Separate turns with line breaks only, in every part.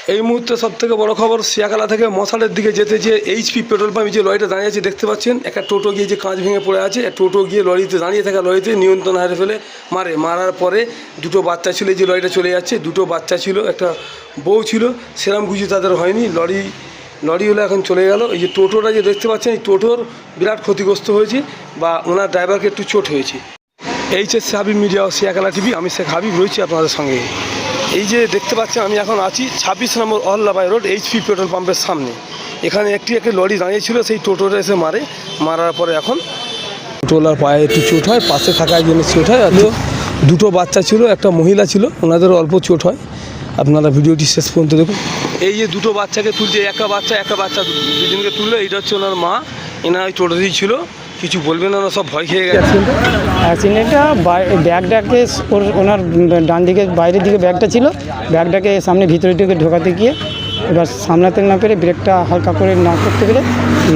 এই মুহূর্তে সবথেকে বড় খবর, শিয়াখালা থেকে মশালের দিকে যেতে যে এইচপি পেট্রোল পাম্পে যে লরিটা দাঁড়িয়ে আছে দেখতে পাচ্ছেন, একটা টোটো গিয়ে যে কাঁচ ভেঙে পড়ে আছে, টোটো গিয়ে লরিতে দাঁড়িয়ে থাকা লরিতে নিয়ন্ত্রণ হারিয়ে ফেলে মারার পরে দুটো বাচ্চা ছিল, এই যে লরিটা চলে যাচ্ছে, দুটো বাচ্চা ছিল, একটা বউ ছিল, সেরকম কিছু তাদের হয়নি। লরি হলো এখন চলে গেল। এই যে টোটোটা যে দেখতে পাচ্ছেন, এই টোটোর বিরাট ক্ষতিগ্রস্ত হয়েছে বা ওনার ড্রাইভারকে একটু চোট হয়েছে। এইচএস হাবিব মিডিয়া ও শিয়াখালা টিভি, আমি শেখ হাবিব রয়েছি আপনাদের সঙ্গে। এই যে দেখতে পাচ্ছেন, আমি এখন আছি 26 নম্বর অহল্যাবাই রোড এইচপি পেট্রোল পাম্পের সামনে। এখানে একটি লরি দাঁড়িয়েছিল, সেই টোটোটা এসে মারার পরে এখন টোটোলার পায়ে একটু চোট হয়, পাশে থাকা একজনের চোট হয়, আর দুটো বাচ্চা ছিল, একটা মহিলা ছিল, ওনাদেরও অল্প চোট হয়। আপনারা ভিডিওটি শেষ পর্যন্ত দেখুন। এই যে দুটো বাচ্চাকে তুলছে, একটা বাচ্চা দুজনকে তুললো, এইটা হচ্ছে ওনার মা। এনার ওই টোটোতেই ছিল, কিছু বলবেন না, সব ভয় খেয়ে গেছে।
অ্যাক্সিডেন্টটা ব্যাগটাকে ওনার ডান দিকে বাইরের দিকে ব্যাগটা ছিল, ব্যাগটাকে সামনে ভিতরের দিকে ঢোকাতে গিয়ে এবার সামলাতে না পেরে ব্রেকটা হালকা করে না করতে পেরে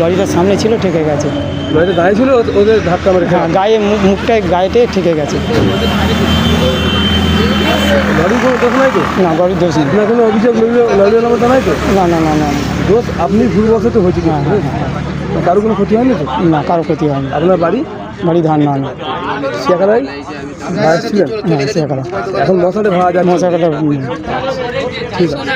লরিটার সামনে ছিল, ঠেকে গেছে।
লরিটা দাঁড়িয়ে ছিল, ওদের ধাক্কা মারে।
হ্যাঁ, মুখটায় গায়েতে ঠেকে গেছে।
লরির কোনো দোষ নাই তো?
না, গাড়ির দোষ নেই।
না, কোনো অভিযোগ লরির নামে নাই তো?
না
দোষ আপনি ভুলবশত হয়েছে।
হ্যাঁ,
কারো কোনো ক্ষতি হয়নি তো?
না, কারো ক্ষতি হয়নি।
আপনার বাড়ি
ধান না
শিয়াখালায় ভাড়া ছিলেন?
হ্যাঁ, সেখানে
এখন মশালে ভাড়া যাচ্ছে।
মশাকাটা
ঠিক আছে।